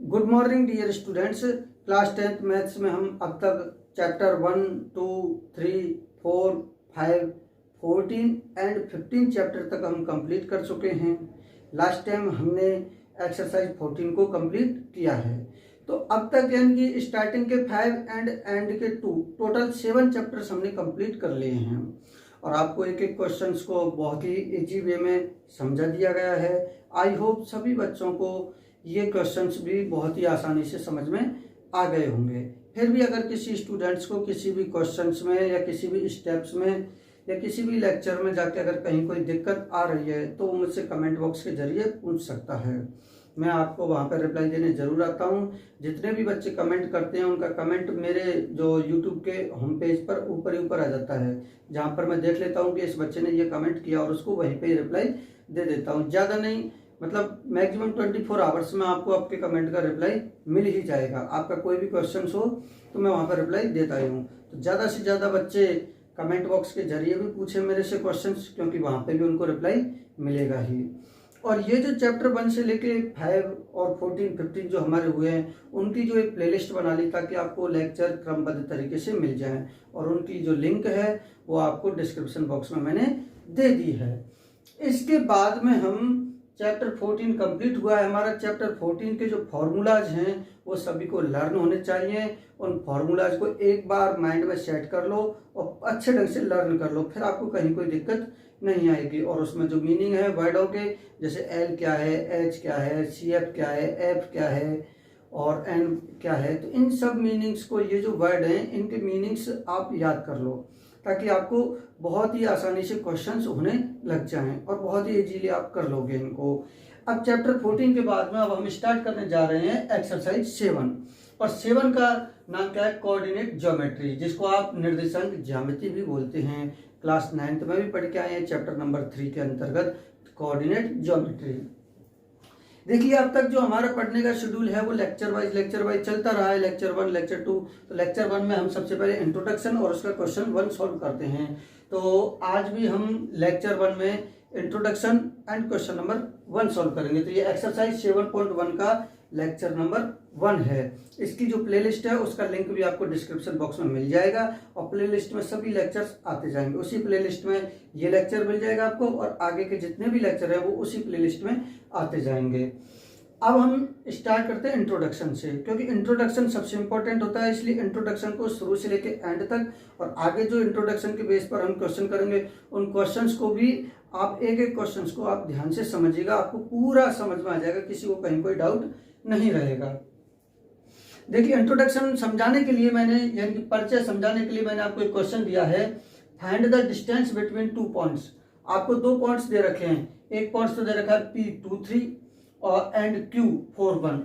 Good morning dear students. Class 10th maths में हम अब तक चैप्टर 1, 2, 3, 4, 5, 14 एंड 15 चैप्टर तक हम कंप्लीट कर चुके हैं। लास्ट टाइम हमने एक्सरसाइज 14 को कंप्लीट किया है। तो अब तक यानी कि स्टार्टिंग के 5 एंड एंड के 2 टोटल 7 चैप्टर्स हमने कंप्लीट कर लिए हैं और आपको एक एक क्वेश्चंस को बहुत ही इजी वे में समझा दिया गया है। आई होप सभी बच्चों को ये क्वेश्चंस भी बहुत ही आसानी से समझ में आ गए होंगे। फिर भी अगर किसी स्टूडेंट्स को किसी भी क्वेश्चंस में या किसी भी स्टेप्स में या किसी भी लेक्चर में जाके अगर कहीं कोई दिक्कत आ रही है तो वो मुझसे कमेंट बॉक्स के जरिए पूछ सकता है। मैं आपको वहाँ पर रिप्लाई देने जरूर आता हूँ। जितने भी बच्चे कमेंट करते हैं उनका कमेंट मेरे जो यूट्यूब के होम पेज पर ऊपर ही ऊपर आ जाता है, जहाँ पर मैं देख लेता हूँ कि इस बच्चे ने ये कमेंट किया और उसको वहीं पे रिप्लाई दे देता हूँ। ज़्यादा नहीं, मतलब मैक्सिमम 24 आवर्स में आपको आपके कमेंट का रिप्लाई मिल ही जाएगा। आपका कोई भी क्वेश्चन हो तो मैं वहाँ पर रिप्लाई देता ही हूँ। तो ज़्यादा से ज़्यादा बच्चे कमेंट बॉक्स के जरिए भी पूछे मेरे से क्वेश्चंस, क्योंकि वहाँ पे भी उनको रिप्लाई मिलेगा ही। और ये जो चैप्टर 1 से लेके 5 और 14, 15 जो हमारे हुए हैं उनकी जो एक प्लेलिस्ट बना ली ताकि आपको लेक्चर क्रमबद्ध तरीके से मिल जाए, और उनकी जो लिंक है वो आपको डिस्क्रिप्शन बॉक्स में मैंने दे दी है। इसके बाद में हम चैप्टर 14 कंप्लीट हुआ है हमारा। चैप्टर 14 के जो फॉर्मूलाज हैं वो सभी को लर्न होने चाहिए। उन फॉर्मूलाज को एक बार माइंड में सेट कर लो और अच्छे ढंग से लर्न कर लो, फिर आपको कहीं कोई दिक्कत नहीं आएगी। और उसमें जो मीनिंग है वर्डों के, जैसे एल क्या है, एच क्या है, सी एफ क्या है, एफ क्या है और एन क्या है, तो इन सब मीनिंग्स को, ये जो वर्ड हैं इनके मीनिंग्स आप याद कर लो ताकि आपको बहुत ही आसानी से क्वेश्चंस होने लग जाएं और बहुत ही इजीली आप कर लोगे इनको। अब चैप्टर 14 के बाद में अब हम स्टार्ट करने जा रहे हैं एक्सरसाइज 7, और 7 का नाम क्या है, कोऑर्डिनेट ज्योमेट्री, जिसको आप निर्देशांक ज्यामिति भी बोलते हैं। क्लास 9th में भी पढ़ के आए हैं, चैप्टर नंबर 3 के अंतर्गत कोऑर्डिनेट ज्योमेट्री। देखिए अब तक जो हमारा पढ़ने का शेड्यूल है वो लेक्चर वाइज चलता रहा है। Lecture 1, lecture 2। तो लेक्चर 1 में हम सबसे पहले इंट्रोडक्शन और उसका क्वेश्चन 1 सॉल्व करते हैं। तो आज भी हम लेक्चर 1 में introduction and question number 1 solve करेंगे। तो ये एक्सरसाइज 7.1 का लेक्चर नंबर 1 है। इसकी जो प्लेलिस्ट है उसका लिंक भी आपको डिस्क्रिप्शन बॉक्स में मिल जाएगा, और प्लेलिस्ट में सभी लेक्चर्स आते जाएंगे। उसी प्लेलिस्ट में ये लेक्चर मिल जाएगा आपको, और आगे के जितने भी लेक्चर है वो उसी प्लेलिस्ट में आते जाएंगे। अब हम स्टार्ट करते हैं इंट्रोडक्शन से, क्योंकि इंट्रोडक्शन सबसे इंपॉर्टेंट होता है, इसलिए इंट्रोडक्शन को शुरू से लेके एंड तक, और आगे जो इंट्रोडक्शन के बेस पर हम क्वेश्चन करेंगे उन क्वेश्चंस को भी आप एक एक क्वेश्चंस को आप ध्यान से समझिएगा, आपको पूरा समझ में आ जाएगा, किसी को कहीं कोई डाउट नहीं रहेगा। देखिए इंट्रोडक्शन समझाने के लिए मैंने, यानी कि परिचय समझाने के लिए मैंने आपको एक क्वेश्चन दिया है, find the distance between 2 points. आपको 2 पॉइंट्स दे रखे हैं, एक पॉइंट तो दे रखा है P23 और एंड Q41,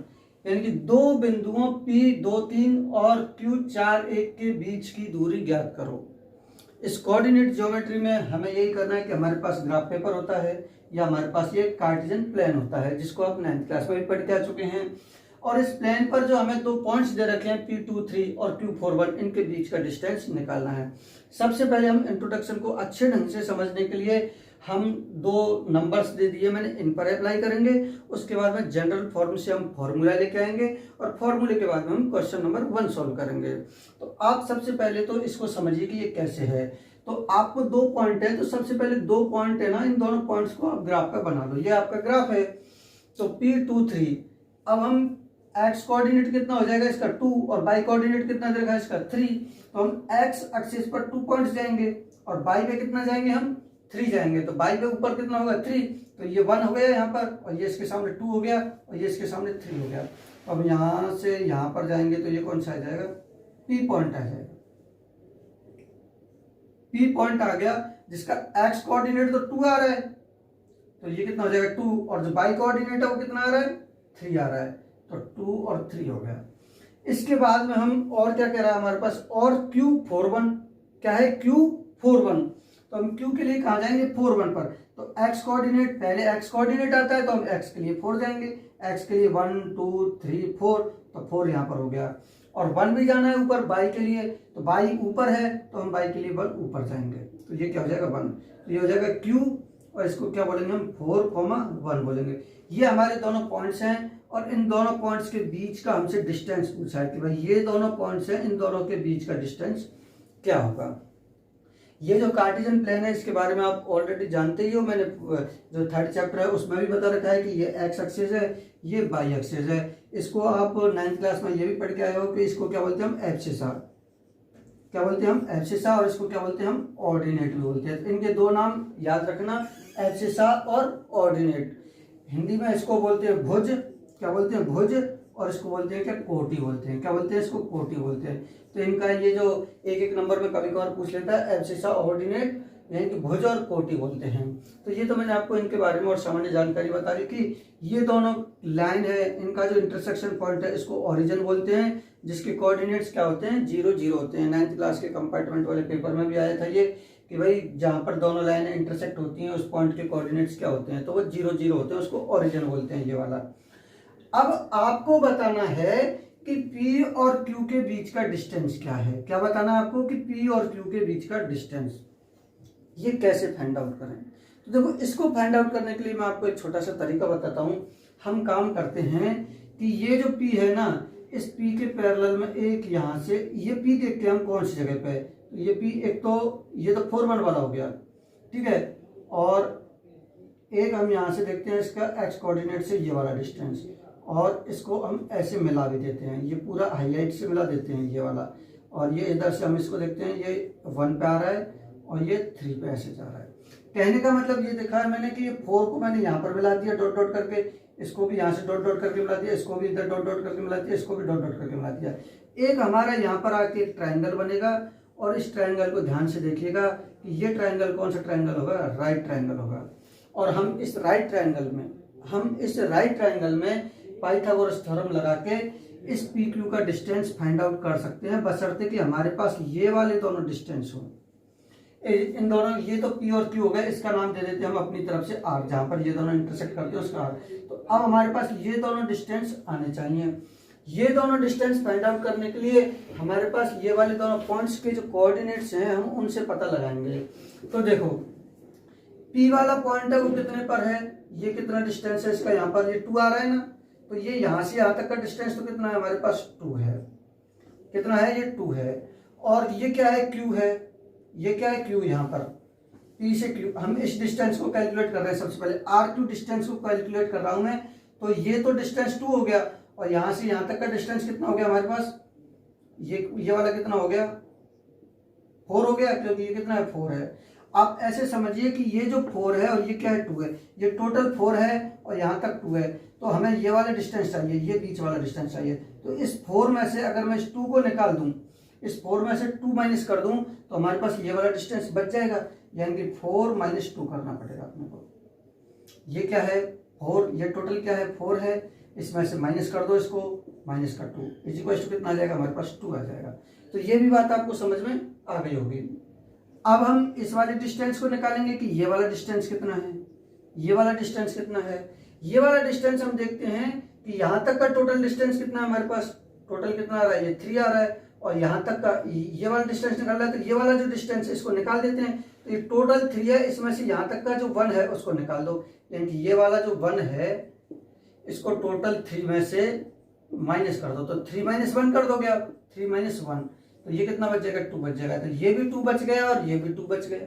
यानी कि 2 बिंदुओं P23 और Q41 के बीच की दूरी ज्ञात करो। इस कोऑर्डिनेट ज्योमेट्री में हमें यही करना है कि हमारे पास ग्राफ पेपर होता है या हमारे पास ये कार्टेशियन प्लेन होता है, जिसको आप 9th क्लास में भी पढ़ के आ चुके हैं। और इस प्लेन पर जो हमें 2 पॉइंट्स दे रखे हैं P23 और Q41, इनके बीच का डिस्टेंस निकालना है। सबसे पहले हम इंट्रोडक्शन को अच्छे ढंग से समझने के लिए हम 2 नंबर्स दे दिए मैंने, इन पर अप्लाई करेंगे। उसके बाद में जनरल फॉर्म से हम फॉर्मूला लेके आएंगे, और फॉर्मूले के बाद में हम क्वेश्चन नंबर 1 सॉल्व करेंगे। तो आप सबसे पहले तो इसको समझिए कि ये कैसे है। तो आपको 2 पॉइंट है, तो सबसे पहले 2 पॉइंट है ना, इन दोनों पॉइंट्स को आप ग्राफ का बना लो। ये आपका ग्राफ है, तो P23। अब हम एक्स कोऑर्डिनेट कितना हो जाएगा इसका 2, और वाई कोऑर्डिनेट कितना देगा इसका 3। तो हम एक्स एक्सिस पर 2 पॉइंट्स जाएंगे और वाई पे कितना जाएंगे, हम 3 जाएंगे। तो वाई पे ऊपर कितना होगा 3, तो ये 1 हो गया यहाँ पर, और ये इसके सामने 2 हो गया, और ये इसके सामने 3 हो गया। अब यहाँ से यहाँ पर जाएंगे तो ये कौन सा आ जाएगा, P पॉइंट आ जाएगा। P पॉइंट आ गया, जिसका एक्स कोऑर्डिनेट तो 2 आ रहा है, तो ये कितना हो जाएगा 2, और जो वाई कोऑर्डिनेट है वो कितना आ रहा है, 3 आ रहा है, तो 2 और 3 हो गया। इसके बाद में हम और क्या कह रहा है हमारे पास, और Q41 क्या है, Q41। तो हम Q के लिए कहाँ जाएंगे, 41 पर। तो x कोऑर्डिनेट, पहले x कोऑर्डिनेट आता है तो हम x के लिए 4 जाएंगे, x के लिए 1 2 3 4, तो 4 यहाँ पर हो गया। और 1 भी जाना है ऊपर y के लिए, तो y ऊपर है तो हम y के लिए 1 ऊपर जाएंगे, तो ये क्या हो जाएगा 1। तो ये हो जाएगा Q, और इसको क्या बोलेंगे हम 4, 1 बोलेंगे। ये हमारे दोनों पॉइंट्स हैं, और इन दोनों पॉइंट्स के बीच का हमसे डिस्टेंस पूछा है कि भाई ये दोनों पॉइंट्स हैं, इन दोनों के बीच का डिस्टेंस क्या होगा। ये जो कार्टेशियन प्लेन है इसके बारे में आप ऑलरेडी जानते ही हो, मैंने जो थर्ड चैप्टर है उसमें भी बता रखा है कि ये एक्स एक्सिस है, ये वाई एक्सिस है। इसको आप 9th क्लास में ये भी पढ़ के आए हो कि इसको क्या बोलते हैं हम, एब्सिसा, क्या बोलते हैं हम, एब्सिसा, और इसको क्या बोलते हैं हम, ऑर्डिनेट भी बोलते हैं। इनके दो नाम याद रखना, एब्सिसा और ऑर्डिनेट। हिंदी में इसको बोलते हैं भुज, क्या बोलते हैं, भुज, और इसको बोलते हैं क्या, कोटि बोलते हैं। क्या बोलते हैं इसको, कोटि बोलते हैं। तो इनका ये जो एक एक नंबर में कभी कभार पूछ लेता है, एब्सिसा, ऑर्डिनेट, यानी कि भुज और कोटि बोलते हैं। तो ये तो मैंने आपको इनके बारे में और सामान्य जानकारी बता दी कि ये दोनों लाइन है, इनका जो इंटरसेक्शन पॉइंट है इसको ओरिजिन बोलते हैं, जिसके कोऑर्डिनेट्स क्या होते हैं, 0 0 होते हैं। 9th क्लास के कंपार्टमेंट वाले पेपर में भी आया था ये कि भाई जहां पर दोनों लाइनें इंटरसेक्ट होती हैं उस पॉइंट के कोऑर्डिनेट्स क्या होते हैं, तो वो 0 0 होते हैं, उसको ओरिजिन बोलते हैं, ये वाला। अब आपको बताना है कि P और Q के बीच का डिस्टेंस क्या है। क्या बताना है आपको कि P और Q के बीच का डिस्टेंस, ये कैसे फाइंड आउट करें। तो देखो, इसको फाइंड आउट करने के लिए मैं आपको एक छोटा सा तरीका बताता हूं। हम काम करते हैं कि ये जो P है ना, इस P के पैरेलल में एक यहां से, ये P देखते हैं हम कौन सी जगह पे है, तो ये P एक तो ये तो 4 1 वाला हो गया, ठीक है, और एक हम यहां से देखते हैं इसका x कोऑर्डिनेट से ये वाला डिस्टेंस, और इसको हम ऐसे मिला भी देते हैं, ये पूरा हाईलाइट से मिला देते हैं ये वाला, और ये इधर से हम इसको देखते हैं, ये 1 पे आ रहा है और ये 3 पे ऐसे जा रहा है। कहने का मतलब ये देखा है मैंने कि ये 4 को मैंने यहाँ पर मिला दिया डॉट डॉट करके, इसको भी यहाँ से डॉट डॉट करके मिला दिया, इसको भी इधर डॉट डॉट करके मिला दिया, इसको भी डॉट डॉट करके मिला दिया। एक हमारा यहाँ पर आके एक ट्राइंगल बनेगा, और इस ट्राइंगल को ध्यान से देखिएगा कि ये ट्राइंगल कौन सा ट्राइंगल होगा, राइट ट्राइंगल होगा। और हम इस राइट ट्राइंगल में पाइथागोरस थ्योरम लगा के इस पी क्यू का डिस्टेंस फाइंड आउट कर सकते हैं, बशर्ते कि हमारे पास ये वाले दोनों डिस्टेंस हो। इन दोनों, ये तो पी और क्यू हो गए, इसका नाम दे देते हैं हम अपनी तरफ से आर, जहां पर ये दोनों इंटरसेक्ट करते हैं उसका आर। तो अब हमारे पास ये दोनों डिस्टेंस आने चाहिए। ये दोनों डिस्टेंस फाइंड आउट करने के लिए हमारे पास ये वाले दोनों पॉइंट्स के जो कोऑर्डिनेट्स हैं हम उनसे पता लगाएंगे। तो देखो, पी वाला पॉइंट है वो कितने पर है, ये कितना डिस्टेंस है इसका, यहाँ पर ये 2 आ रहा है ना, तो ये यहां से यहां तक का डिस्टेंस तो कितना है हमारे पास, 2 है। कितना है, ये 2 है। और ये क्या है, Q है, ये क्या है, Q, यहाँ पर P से Q। हम इस डिस्टेंस को कैलकुलेट कर रहे हैं, सबसे पहले RQ डिस्टेंस को कैलकुलेट कर रहा हूं मैं। तो ये तो डिस्टेंस 2 हो गया, और यहां से यहां तक का डिस्टेंस कितना हो गया हमारे पास, ये वाला कितना हो गया, 4 हो गया, क्योंकि ये कितना है, 4 है। आप ऐसे समझिए कि ये जो 4 है और ये क्या है, 2 है, ये टोटल 4 है और यहाँ तक 2 है, तो हमें ये वाला डिस्टेंस चाहिए, ये बीच वाला डिस्टेंस चाहिए। तो इस 4 में से अगर मैं इस 2 को निकाल दूं, इस 4 में से 2 माइनस कर दूं, तो हमारे पास ये वाला डिस्टेंस बच जाएगा, यानी कि 4 - 2 करना पड़ेगा अपने को। ये क्या है, 4, ये टोटल क्या है, 4 है, इसमें से माइनस कर दो इसको, माइनस का 2 इज इक्वल टू कितना आ जाएगा, हमारे पास 2 आ जाएगा। तो ये भी बात आपको समझ में आ गई होगी। अब हम इस वाले डिस्टेंस को निकालेंगे कि ये वाला डिस्टेंस कितना है, ये वाला डिस्टेंस कितना है। ये वाला डिस्टेंस हम देखते हैं कि यहाँ तक का टोटल डिस्टेंस कितना है हमारे पास, टोटल कितना आ रहा है, ये 3 आ रहा है, और यहाँ तक का ये वाला डिस्टेंस निकाल रहा है, तो ये वाला जो डिस्टेंस है इसको निकाल देते हैं। तो ये टोटल 3 है, इसमें से यहाँ तक का जो 1 है उसको निकाल दो, यानी कि ये वाला जो 1 है इसको टोटल 3 में से माइनस कर दो, तो 3 - 1 कर दोगे आप, 3 - 1, तो ये कितना बच जाएगा, 2 बच जाएगा। तो ये भी 2 बच गया और ये भी 2 बच गया।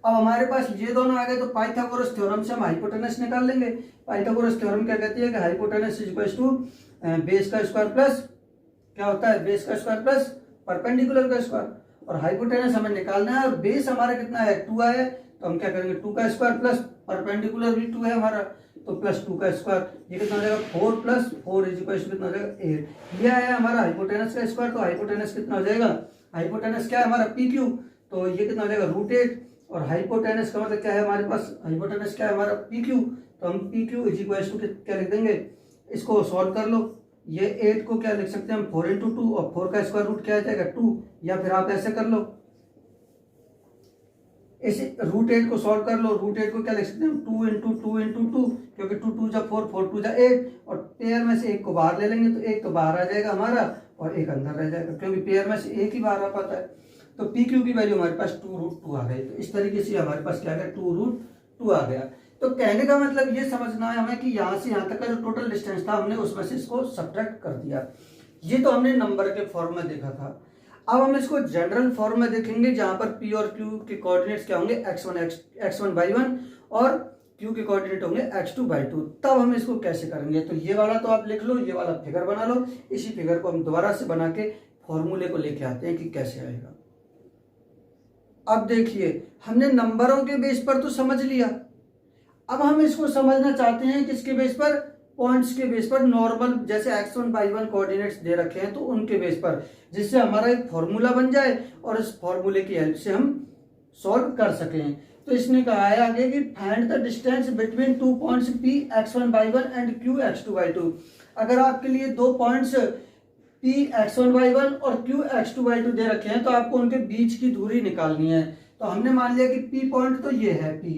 अब हमारे पास ये दोनों आ गए, तो पाइथागोरस थ्योरम से हम हाइपोटेनस निकाल लेंगे। पाइथागोरस थ्योरम क्या कहती है कि hypotenuse is equal to base का स्क्वायर प्लस, क्या होता है, बेस का स्क्वायर प्लस परपेंडिकुलर का स्क्वायर। और हाइपोटेनस हमें निकालना है, और बेस हमारा कितना है, 2 है, तो हम क्या करेंगे, 2 का स्क्वायर प्लस परपेंडिकुलर भी 2 है हमारा, तो प्लस 2 का स्क्वायर, ये कितना हो जाएगा, 4 + 4 इज इक्वल टू कितना हो जाएगा, 8। यह है हमारा हाइपोटेनस का स्क्वायर। तो हाइपोटेनस कितना हो जाएगा, हाइपोटेनस क्या है हमारा, PQ, तो ये कितना हो जाएगा, √8। और हाइपोटेनस का मतलब क्या है हमारे पास, हाइपोटेनस क्या है हमारा, PQ, तो हम PQ इज इक्वल टू क्या लिख देंगे, इसको सॉल्व कर लो। ये 8 को क्या लिख सकते हैं हम, 4 × 2, और 4 का स्क्वायर रूट क्या आ जाएगा, 2, या फिर आप ऐसे कर लो, इस √8 को सॉल्व कर लो। √8 को क्या लिख सकते हैं हम, 2 × 2 × 2, क्योंकि 2 × 2 = 4, 4 × 2 = 8, और पेयर में से एक को बाहर ले लेंगे, तो एक तो बाहर आ जाएगा हमारा और एक अंदर रह जाएगा, क्योंकि पेयर में से एक ही बाहर आ पाता है। तो PQ की वैल्यू हमारे पास 2√2 आ गई। तो इस तरीके से हमारे पास क्या आ गया, 2√2 आ गया। तो कहने का मतलब ये समझना है हमें कि यहाँ से यहाँ तक का जो टोटल डिस्टेंस था हमने उसमें से इसको सब्ट्रैक्ट कर दिया। ये तो हमने नंबर के फॉर्म में देखा था। अब हम इसको जनरल फॉर्म में देखेंगे जहां पर पी और क्यू के कोऑर्डिनेट्स क्या होंगे x1/1 और q के कोऑर्डिनेट होंगे x2/2। तब हम इसको कैसे करेंगे, तो ये वाला तो आप लिख लो, ये वाला फिगर बना लो, इसी फिगर को हम दोबारा से बना के फॉर्मूले को लेके आते हैं कि कैसे आएगा। अब देखिए हमने नंबरों के बेस पर तो समझ लिया, अब हम इसको समझना चाहते हैं किसके बेस पर, पॉइंट्स के बेस पर, नॉर्मल जैसे x1/1 कोऑर्डिनेट्स दे रखे हैं तो उनके बेस पर, जिससे हमारा एक फॉर्मूला बन जाए और इस फॉर्मूले की हेल्प से हम सॉल्व कर सकें। तो इसने कहा है आगे कि find the distance between two points p x1/1 and q x2/2। अगर आपके लिए दो पॉइंट्स p x1/1 और q x2/2 दे रखे हैं तो आपको उनके बीच की दूरी निकालनी है। तो हमने मान लिया कि p पॉइंट तो ये है p,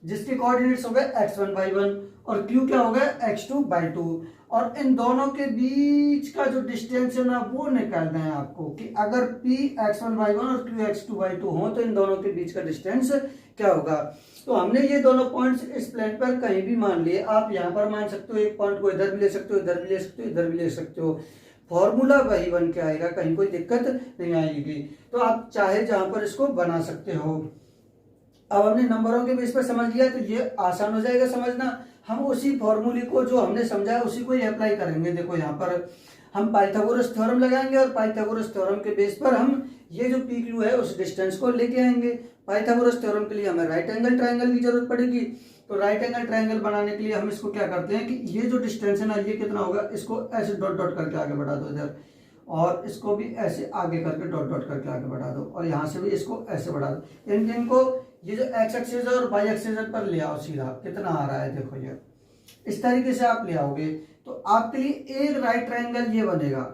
जिसके कोऑर्डिनेट्स हो गए x1/1 और q क्या हो गया x2/2, और इन दोनों के बीच का जो डिस्टेंस है ना वो निकालना है आपको कि अगर p x1/1 और q x2/2 हो तो इन दोनों के बीच का डिस्टेंस क्या होगा। तो हमने ये दोनों पॉइंट्स इस प्लेन पर कहीं भी मान लिए, आप यहाँ पर मान सकते हो, एक पॉइंट को इधर भी ले सकते हो, इधर भी ले सकते हो, इधर भी ले सकते हो, फॉर्मूला वही बन के आएगा, कहीं कोई दिक्कत नहीं आएगी। तो आप चाहे जहां पर इसको बना सकते हो। अब हमने नंबरों के बेस पर समझ लिया तो ये आसान हो जाएगा समझना। हम उसी फॉर्मूले को जो हमने समझाया उसी को ही अप्लाई करेंगे। देखो यहाँ पर हम पाइथागोरस थ्योरम लगाएंगे और पाइथागोरस थ्योरम के बेस पर हम ये जो पी क्यू है उस डिस्टेंस को लेके आएंगे। पाइथागोरस थ्योरम के लिए हमें राइट एंगल ट्रायंगल की जरूरत पड़ेगी। तो राइट एंगल ट्रायंगल बनाने के लिए हम इसको क्या करते हैं कि ये जो डिस्टेंस है ना ये कितना होगा, इसको ऐसे डॉट डॉट करके आगे बढ़ा दो इधर, और इसको भी ऐसे आगे करके डॉट डॉट करके आगे बढ़ा दो, और यहाँ से भी इसको ऐसे बढ़ा दो। इनको ये जो एक्स एक्सिस और वाई एक्सिस पर ले आओ सीधा, कितना आ रहा है देखो, ये इस तरीके से आप ले आओगे तो आपके लिए एक राइट ट्रायंगल ये बनेगा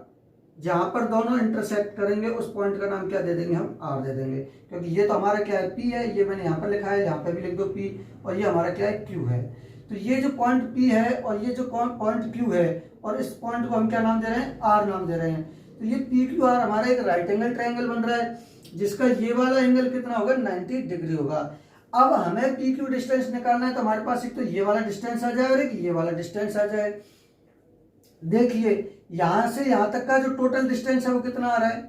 जहां पर दोनों इंटरसेक्ट करेंगे। उस पॉइंट का नाम क्या दे देंगे हम, आर दे देंगे, क्योंकि ये तो हमारा क्या है पी है, ये मैंने यहाँ पर लिखा है, यहाँ पे भी लिख दो पी, और ये हमारा क्या है क्यू है। तो ये जो पॉइंट पी है और ये जो पॉइंट क्यू है, और इस पॉइंट को हम क्या नाम दे रहे हैं, आर नाम दे रहे हैं। तो ये पी क्यू आर हमारा एक राइट एंगल ट्रायंगल बन रहा है जिसका ये वाला एंगल कितना होगा, 90 डिग्री होगा। अब हमें पी क्यू डिस्टेंस निकालना है तो हमारे पास एक तो ये वाला डिस्टेंस आ जाए और एक ये वाला डिस्टेंस आ जाए। देखिए यहां से यहां तक का जो टोटल डिस्टेंस है वो कितना आ रहा है,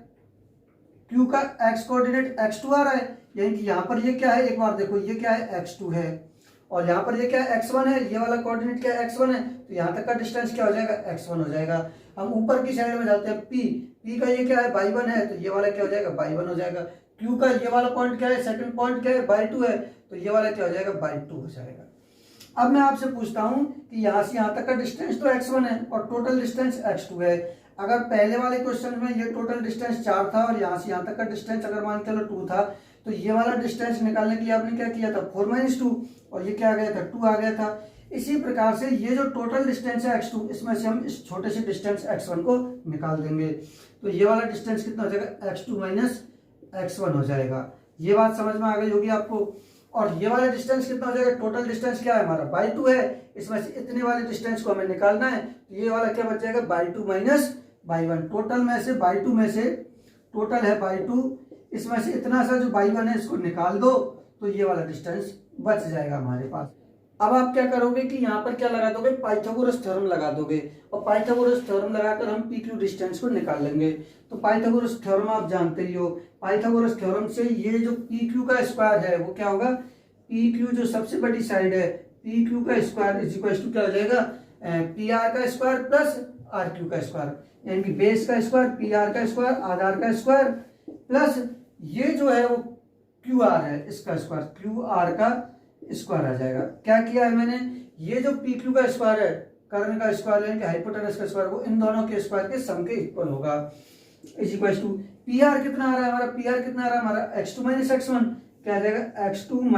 Q का x कोऑर्डिनेट x2 आ रहा है, यानी कि यहाँ पर ये क्या है, एक बार देखो ये क्या है x2 है, और यहाँ पर ये क्या है x1 है, ये वाला कोऑर्डिनेट क्या है x1 है, तो यहाँ तक का डिस्टेंस क्या हो जाएगा x1 हो जाएगा। हम ऊपर की साइड में जाते हैं p का ये क्या है y1 है, तो ये वाला क्या हो जाएगा y1 हो जाएगा। Q का ये वाला पॉइंट क्या है, सेकंड पॉइंट क्या है y2 है, तो ये वाला क्या हो जाएगा y2 हो जाएगा। अब मैं आपसे पूछता हूं कि यहाँ से यहाँ तक का डिस्टेंस तो x1 है और टोटल डिस्टेंस x2 है। अगर पहले वाले क्वेश्चन में ये टोटल डिस्टेंस 4 था और यहाँ से यहाँ तक का डिस्टेंस अगर मान के चलो 2 था, तो ये वाला डिस्टेंस निकालने के लिए आपने क्या किया था 4 - 2, और ये क्या आ गया था 2 आ गया था। इसी प्रकार से ये जो टोटल डिस्टेंस है x2, इसमें से हम इस छोटे से डिस्टेंस x1 को निकाल देंगे। तो ये वाला डिस्टेंस कितना हो जाएगा, x2 - x1 हो जाएगा। ये बात समझ में आ गई होगी आपको। और ये वाला डिस्टेंस कितना हो जाएगा, टोटल डिस्टेंस क्या है हमारा y2 है, इसमें से इतने वाले डिस्टेंस को हमें निकालना है, तो ये वाला क्या बच जाएगा y2 - y1। टोटल में से y2 में से टोटल है y2, इसमें से इतना सा जो y1 है इसको निकाल दो तो ये वाला डिस्टेंस बच जाएगा हमारे पास। अब आप क्या करोगे कि यहाँ पर क्या लगा दोगे, पाइथागोरस थ्योरम लगा दोगे, और पाइथागोरस थ्योरम लगाकर हम पी क्यू डिस्टेंस को निकाल लेंगे। तो पाइथागोरस थ्योरम आप जानते ही हो, पाइथागोरस थ्योरम से ये जो पी क्यू का स्क्वायर है वो क्या होगा, पी क्यू जो सबसे बड़ी साइड है पी क्यू का स्क्वायर इज इक्वल टू क्या हो जाएगा, पी आर का स्क्वायर प्लस आर क्यू का स्क्वायर, यानी कि बेस का स्क्वायर पी आर का स्क्वायर आधार का स्क्वायर प्लस ये जो है वो क्यू आर है इसका स्क्वायर, क्यू आर का स्क्वायर आ जाएगा। क्या किया है मैंने, ये जो पी क्यू का स्क्वायर है कर्ण का स्क्वायर यानी कि हाइपोटेनस का स्क्वायर, वो इन दोनों के स्क्वायर के सम के इक्वल होगा। Is equal to P R कितना आ रहा है हमारा, पी आर कितना आ रहा है हमारा x2 - x1, क्या आ जाएगा x2 -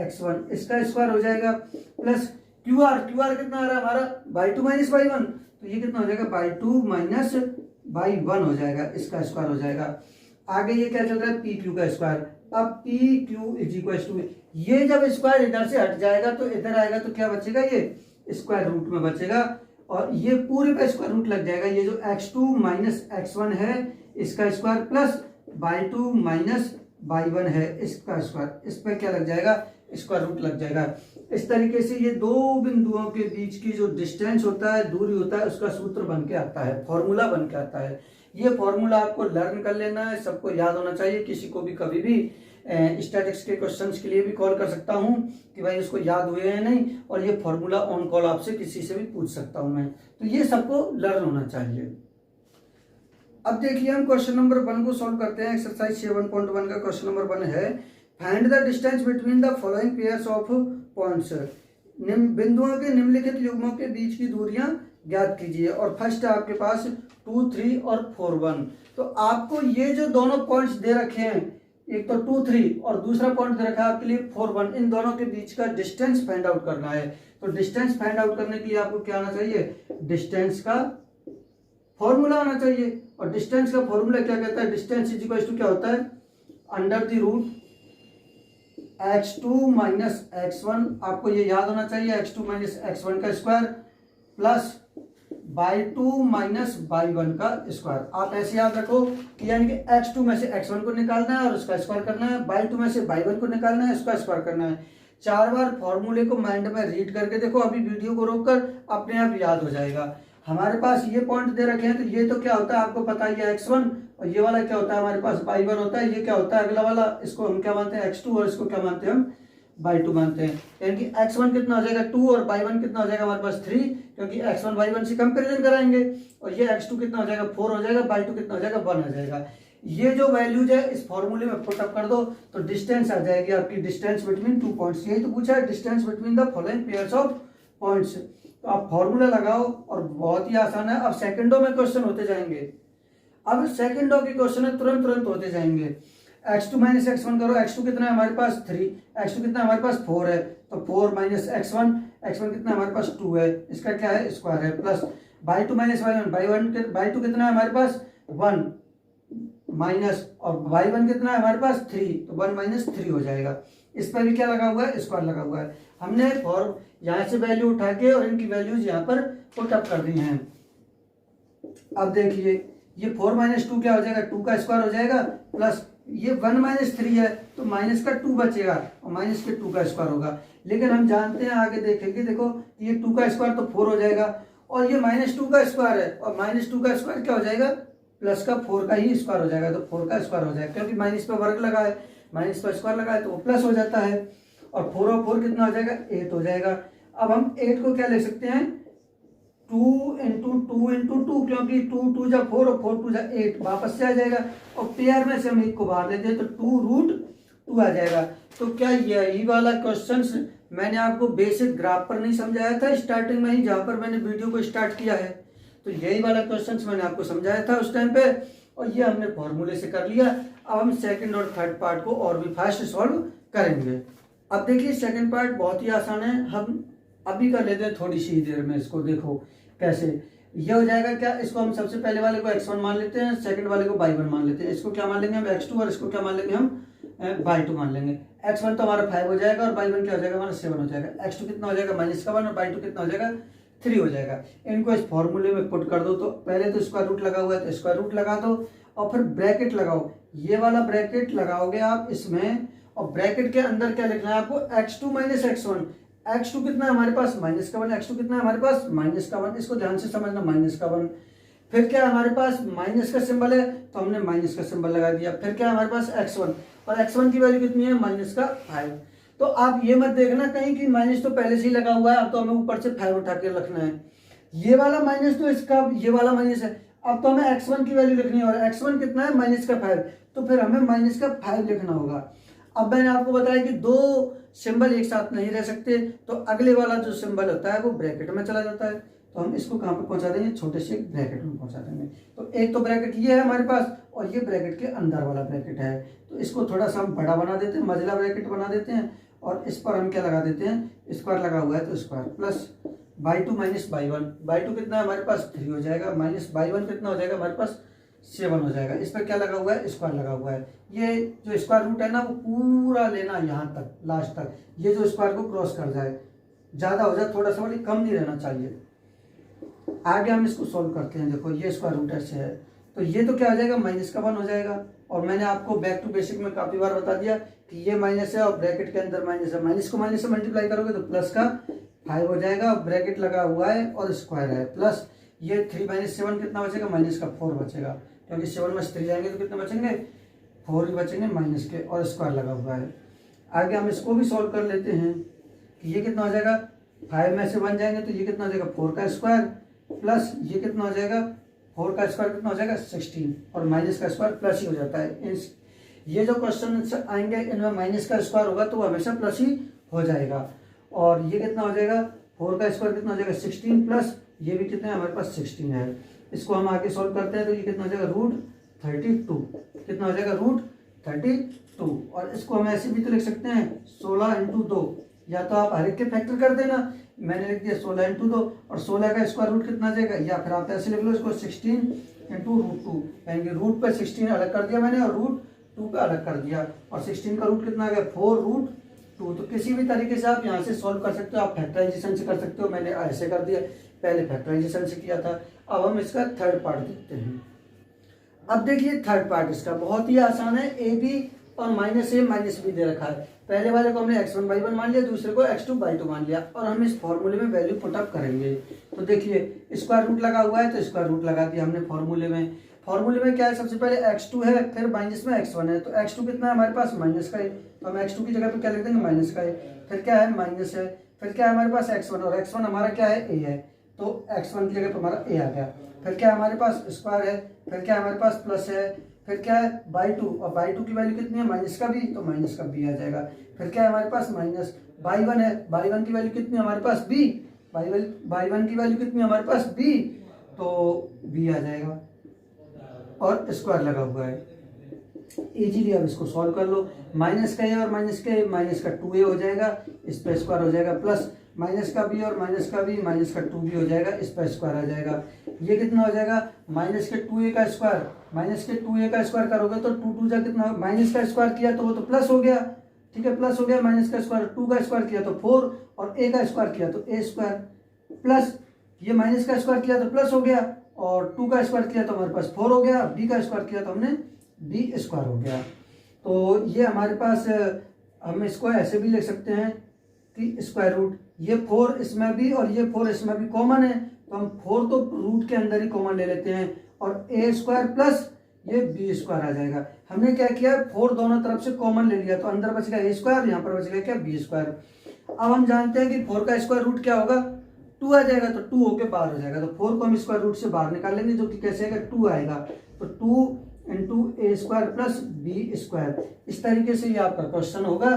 x1 इसका स्क्वायर हो जाएगा, प्लस क्यू आर कितना आ रहा है हमारा y2 - y1, तो ये कितना हो जाएगा y2 - y1 हो जाएगा, इसका स्क्वायर हो जाएगा। आगे ये क्या चल रहा है, पी क्यू का स्क्वायर। अब P Q is equal to, ये जब स्क्वायर इधर से हट जाएगा तो इधर आएगा तो क्या बचेगा, ये स्क्वायर रूट में बचेगा, और ये पूरे पे स्क्वायर रूट लग जाएगा। ये जो x2 - x1 है इसका स्क्वायर प्लस y2 - y1 है इसका स्क्वायर, इस पर क्या लग जाएगा, स्क्वायर रूट लग जाएगा। इस तरीके से ये दो बिंदुओं के बीच की जो डिस्टेंस होता है, दूरी होता है, उसका सूत्र बन के आता है, फॉर्मूला बन के आता है। ये फॉर्मूला आपको लर्न कर लेना है, सबको याद होना चाहिए। किसी को भी कभी भी स्टैटिक्स के क्वेश्चंस के लिए भी कॉल कर सकता हूं कि भाई इसको याद हुए हैं नहीं, और ये फॉर्मूला ऑन कॉल आपसे किसी से भी पूछ सकता हूं मैं। तो ये सबको लर्न होना चाहिए। अब देखिए हम क्वेश्चन नंबर 1 को सॉल्व करते हैं। एक्सरसाइज 7.1 का क्वेश्चन नंबर 1 है, find the distance between the following pairs of points. बिंदुओं के निम्नलिखित युग्मों के बीच की दूरियां ज्ञात कीजिए। और फर्स्ट है आपके पास 2, 3 और 4, 1। तो आपको ये जो दोनों पॉइंट्स दे रखे हैं, एक तो 2, 3 और दूसरा पॉइंट दे रखा है आपके लिए 4, 1, इन दोनों के बीच का डिस्टेंस फाइंड आउट करना है। तो डिस्टेंस फाइंड आउट करने के लिए आपको क्या आना चाहिए, डिस्टेंस का फॉर्मूला आना चाहिए। और डिस्टेंस का फॉर्मूला क्या कहता है, डिस्टेंस इज इक्वल टू क्या होता है, under the root x2 minus x1, आपको ये याद होना चाहिए, x2 माइनस x1 का square plus y2 minus y1 का स्क्वायर। आप ऐसे याद रखो कि यानी कि x2 में से x1 को निकालना है और उसका स्क्वायर करना है, y2 में से y1 को निकालना है, उसका स्क्वायर करना है। 4 बार फॉर्मूले को माइंड में रीड करके देखो, अभी वीडियो को रोककर अपने आप याद हो जाएगा। हमारे पास ये पॉइंट दे रखे हैं, तो ये तो क्या होता है आपको पता ही है, x1, और ये वाला क्या होता है हमारे पास y1 होता है। ये क्या होता है अगला वाला, इसको हम क्या मानते हैं, x2, और इसको क्या मानते हैं हम, y2 मानते हैं। यानी कि x1 कितना हो जाएगा 2 और y1 कितना हो जाएगा हमारे पास 3, क्योंकि x1 y1 से कंपेरिजन कराएंगे। और ये x2 कितना हो जाएगा 4 हो जाएगा, y2 कितना हो जाएगा 1 हो जाएगा। ये जो वैल्यूज है इस फॉर्मूले में पुट अप कर दो, तो डिस्टेंस आ जाएगी आपकी, डिस्टेंस बिटवीन 2 पॉइंट्स। यही तो पूछा है, distance between the following pairs of points. तो आप फॉर्मूला लगाओ और बहुत ही आसान है। अब सेकंडों में क्वेश्चन होते जाएंगे, अब सेकंडों के क्वेश्चन तुरंत होते जाएंगे। x2 माइनस x1 करो, x2 कितना है हमारे पास 3, x2 कितना है हमारे पास 4 है, तो 4 माइनस x1, x1 कितना है हमारे पास 2 है, इसका क्या है स्क्वायर है, plus y2 minus y1, y2 कितना है हमारे पास 1 माइनस, और y1 कितना है हमारे पास 3, तो 1 माइनस 3 हो जाएगा। इस पर भी क्या लगा हुआ है, स्क्वायर लगा हुआ है। हमने फॉर्म यहाँ से वैल्यू उठा के और इनकी वैल्यूज यहाँ पर पुट अप कर दी हैं। अब देखिए ये 4 माइनस 2 क्या हो जाएगा, 2 का स्क्वायर हो जाएगा, प्लस ये 1 माइनस 3 है तो माइनस का 2 बचेगा और माइनस के 2 का स्क्वायर होगा। लेकिन हम जानते हैं, आगे देखेंगे, देखो ये 2 का स्क्वायर तो 4 हो जाएगा, और ये माइनस 2 का स्क्वायर है, और माइनस 2 का स्क्वायर क्या हो जाएगा, प्लस का 4 का ही स्क्वायर हो जाएगा, तो 4 का स्क्वायर हो जाएगा, क्योंकि माइनस पे वर्ग लगा है, माइनस पर स्क्वायर लगा है तो वो प्लस हो जाता है। और 4 और 4 कितना हो जाएगा, 8 हो जाएगा। अब हम 8 को क्या ले सकते हैं, 2 इंटू 2 इंटू 2, क्योंकि 2 2 जा 4 और 4 2 जा 8 वापस से आ जाएगा, और पेयर में से हम 1 को बाहर लेते हैं तो 2 रूट 2 आ जाएगा। तो क्या यही वाला क्वेश्चन मैंने आपको बेसिक ग्राफ पर नहीं समझाया था स्टार्टिंग में ही, जहां पर मैंने वीडियो को स्टार्ट किया है, तो यही वाला क्वेश्चन मैंने आपको समझाया था उस टाइम पे, और ये हमने फॉर्मूले से कर लिया। अब हम सेकंड और थर्ड पार्ट को और भी फास्ट सॉल्व करेंगे। अब देखिए सेकंड पार्ट बहुत ही आसान है, हम अभी कर लेते हैं थोड़ी सी देर में। इसको देखो कैसे ये हो जाएगा, क्या इसको हम सबसे पहले वाले को x1 मान लेते हैं, सेकंड वाले को y1 मान लेते हैं, इसको क्या मान लेंगे हम x2, और इसको क्या मान लेंगे हम y2 मान लेंगे। x1 तो हमारा 5 हो जाएगा और y1 क्या हो जाएगा हमारा 7 हो जाएगा, x2 कितना हो जाएगा माइनस का 1 और y2 कितना हो जाएगा 3 हो जाएगा। इनको इस फॉर्मूले में पुट कर दो, तो पहले तो स्क्वायर रूट लगा हुआ है तो स्क्वायर रूट लगा दो, और फिर ब्रैकेट लगाओ, ये वाला ब्रैकेट लगाओगे आप इसमें, और ब्रैकेट के अंदर क्या लिखना है आपको, x2 माइनस x1, x2 कितना है हमारे पास माइनस का 1, x2 कितना है हमारे पास माइनस का 1, इसको ध्यान से समझना, माइनस का 1। फिर क्या हमारे पास माइनस का सिंबल है तो हमने माइनस का सिंबल लगा दिया। फिर क्या हमारे पास x1, और x1 की वैल्यू कितनी है माइनस का 5। तो आप ये मत देखना कहीं कि माइनस तो पहले से ही लगा हुआ है, अब तो हमें ऊपर से 5 उठा के रखना है। ये वाला माइनस तो इसका, ये वाला माइनस है, अब तो हमें x1 की वैल्यू लिखनी है, और x1 कितना है माइनस का 5, तो फिर हमें माइनस का 5 लिखना होगा। अब मैंने आपको बताया कि दो सिंबल एक साथ नहीं रह सकते, तो अगले वाला जो सिंबल होता है वो ब्रैकेट में चला जाता है, तो हम इसको कहाँ पे पहुंचा देंगे, छोटे से ब्रैकेट में पहुंचा देंगे। तो एक तो ब्रैकेट ये है हमारे पास, और ये ब्रैकेट के अंदर वाला ब्रैकेट है, तो इसको थोड़ा सा हम बड़ा बना देते हैं, मझला ब्रैकेट बना देते हैं, और इस पर हम क्या लगा देते हैं, स्क्वायर लगा हुआ है तो square, plus y2 minus y1, y2 कितना है हमारे पास 3 हो जाएगा, माइनस y1 कितना हो जाएगा हमारे पास 7 हो जाएगा। इस पर क्या लगा हुआ है, स्क्वायर लगा हुआ है। ये जो स्क्वायर रूट है ना वो पूरा लेना यहाँ तक, लास्ट तक, ये जो स्क्वायर को क्रॉस कर जाए, ज़्यादा हो जाए थोड़ा सा, बड़ी कम नहीं रहना चाहिए। आगे हम इसको सॉल्व करते हैं। देखो ये स्क्वायर रूट ऐसे है, तो ये तो क्या हो जाएगा माइनस का 1 हो जाएगा, और मैंने आपको बैक टू बेसिक में काफ़ी बार बता दिया कि ये माइनस है और ब्रैकेट के अंदर माइनस है, माइनस को माइनस से मल्टीप्लाई करोगे तो प्लस का 5 हो जाएगा, ब्रैकेट लगा हुआ है और स्क्वायर है, प्लस ये 3 - 7 कितना बचेगा, माइनस का 4 बचेगा, क्योंकि 7 में 3 जाएंगे तो कितने बचेंगे, 4 ही बचेंगे माइनस के, और स्क्वायर लगा हुआ है। आगे हम इसको भी सॉल्व कर लेते हैं कि ये कितना हो जाएगा, 5 में से 1 जाएंगे तो ये कितना हो जाएगा 4 का स्क्वायर, प्लस ये कितना हो जाएगा 4 का स्क्वायर कितना हो जाएगा 16, और माइनस का स्क्वायर प्लस ही हो जाता है। ये जो क्वेश्चन आएंगे इनमें माइनस का स्क्वायर होगा तो वो हमेशा प्लस ही हो जाएगा। और ये कितना हो जाएगा 4 का स्क्वायर कितना हो जाएगा 16, प्लस ये भी कितना है हमारे पास 16 है। इसको हम आगे सॉल्व करते हैं तो ये कितना हो जाएगा √32, कितना हो जाएगा √32, और इसको हम ऐसे भी तो लिख सकते हैं 16 × 2, या तो आप हर एक के फैक्टर कर देना, मैंने लिख दिया 16 × 2, और 16 का स्क्वायर रूट कितना आ जाएगा, या फिर आप ऐसे लिख लो इसको 16 × √2, यानी रूट पर 16 अलग कर दिया मैंने और √2 का अलग कर दिया, और 16 का रूट कितना आ गया 4√2। तो किसी भी तरीके से आप यहाँ से सॉल्व कर सकते हो, आप फैक्टराइजेशन से कर सकते हो, मैंने ऐसे कर दिया, पहले फैक्टराइजेशन से किया था। अब हम इसका थर्ड पार्ट देखते हैं। अब देखिए थर्ड पार्ट इसका बहुत ही आसान है, ए बी और -a -b दे रखा है। पहले वाले को हमने x1/1 मान लिया, दूसरे को x2/2 मान लिया, और हम इस फॉर्मूले में वैल्यू पुटअप करेंगे। तो देखिए स्क्वायर रूट लगा हुआ है तो स्क्वायर रूट लगा दिया हमने फॉर्मूले में। फॉर्मूले में क्या है, सबसे पहले x2 है, फिर माइनस में x1 है, तो x2 कितना है हमारे पास माइनस का है, तो हम x2 की जगह पे क्या लिख देंगे माइनस का है, फिर क्या है माइनस है, फिर क्या है हमारे पास x1, और x1 हमारा क्या है a है, तो x1 की जगह पे हमारा a आ गया, फिर क्या हमारे पास स्क्वायर है, फिर क्या हमारे पास प्लस है, फिर क्या है बाई 2, और बाई 2 की वैल्यू कितनी है माइनस का b, तो माइनस का b आ जाएगा, फिर क्या है हमारे पास माइनस बाई 1 है, बाई 1 की वैल्यू कितनी है हमारे पास b, बाई 1 की वैल्यू कितनी है हमारे पास b, तो b आ जाएगा, और स्क्वायर लगा हुआ है। इजीली अब इसको सॉल्व कर लो, माइनस का a और माइनस का 2a हो जाएगा, इस पर स्क्वायर हो जाएगा, प्लस माइनस का b और माइनस का b, माइनस का 2b हो जाएगा, इस पर स्क्वायर आ जाएगा। ये कितना हो जाएगा माइनस के 2a का स्क्वायर, माइनस के 2a का स्क्वायर करोगे तो 2 2 जा कितना, माइनस का स्क्वायर किया तो वो तो प्लस हो गया, ठीक है प्लस हो गया, माइनस का स्क्वायर, 2 का स्क्वायर किया तो 4, और a का स्क्वायर किया तो a स्क्वायर, प्लस ये माइनस का स्क्वायर किया तो प्लस हो गया, और 2 का स्क्वायर किया तो हमारे पास 4 हो गया, b का स्क्वायर किया तो हमने b स्क्वायर हो गया। तो ये हमारे पास हम इसको ऐसे भी लिख सकते हैं कि स्क्वायर रूट, ये 4 इसमें भी और ये 4 इसमें भी कॉमन है, तो हम 4 तो रूट के अंदर ही कॉमन ले लेते हैं, और a स्क्वायर प्लस ये b स्क्वायर आ जाएगा। हमने क्या किया 4 दोनों तरफ से कॉमन ले लिया, तो अंदर बच गया a स्क्वायर, यहाँ पर बच गया क्या b स्क्वायर। अब हम जानते हैं कि 4 का स्क्वायर रूट क्या होगा 2 आ जाएगा, तो 2 होके बाहर हो जाएगा, तो 4 को हम स्क्वायर रूट से बाहर निकाल लेंगे, जो कि कैसे आएगा 2 आएगा, तो 2 × a square plus b square. इस तरीके से ये आपका क्वेश्चन होगा,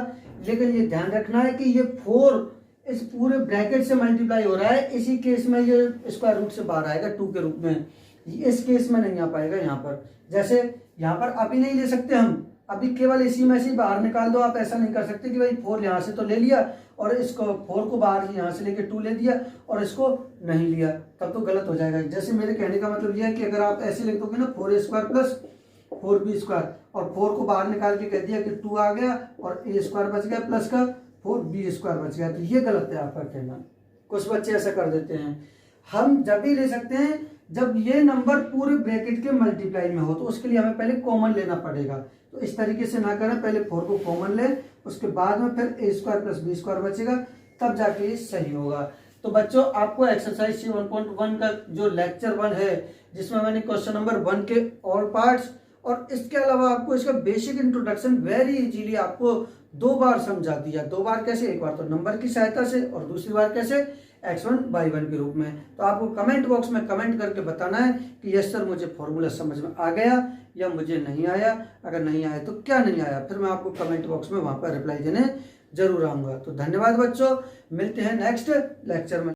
लेकिन ये ध्यान रखना है कि ये 4 इस पूरे ब्रैकेट से मल्टीप्लाई हो रहा है, इसी केस में ये स्क्वायर रूट से बाहर आएगा 2 के रूप में, इस केस में नहीं आ पाएगा यहाँ पर। जैसे यहाँ पर अभी नहीं ले सकते हम, अभी केवल इसी में से बाहर निकाल दो, आप ऐसा नहीं कर सकते कि भाई 4 यहाँ से तो ले लिया और इसको 4 को बाहर यहाँ से लेके 2 ले दिया और इसको नहीं लिया, तब तो गलत हो जाएगा। जैसे मेरे कहने का मतलब यह है कि अगर आप ऐसे लिख दोगे ना 4a square plus 4b square, और 4 को बाहर निकाल के कह दिया कि 2 आ गया और a स्क्वायर बच गया प्लस का 4b स्क्वायर बच गया, तो ये गलत है आपका कहना। कुछ बच्चे ऐसा कर देते हैं। हम जब भी ले सकते हैं जब ये नंबर पूरे ब्रैकेट के मल्टीप्लाई में हो, तो उसके लिए हमें पहले कॉमन लेना पड़ेगा। तो इस तरीके से ना करें, पहले 4 को कॉमन लें, उसके बाद में फिर a square plus b square बचेगा, तब जाके ये सही होगा। तो बच्चों आपको एक्सरसाइज 1.1 का जो लेक्चर 1 है, जिसमें मैंने क्वेश्चन नंबर 1 के ऑल पार्ट्स और इसके अलावा आपको इसका बेसिक इंट्रोडक्शन वेरी इजीली आपको 2 बार समझा दिया। 2 बार कैसे, एक बार तो नंबर की सहायता से और दूसरी बार कैसे x1/1 के रूप में। तो आपको कमेंट बॉक्स में कमेंट करके बताना है कि यस सर मुझे फॉर्मूला समझ में आ गया या मुझे नहीं आया। अगर नहीं आया तो क्या नहीं आया, फिर मैं आपको कमेंट बॉक्स में वहां पर रिप्लाई देने जरूर आऊंगा। तो धन्यवाद बच्चों, मिलते हैं नेक्स्ट लेक्चर में।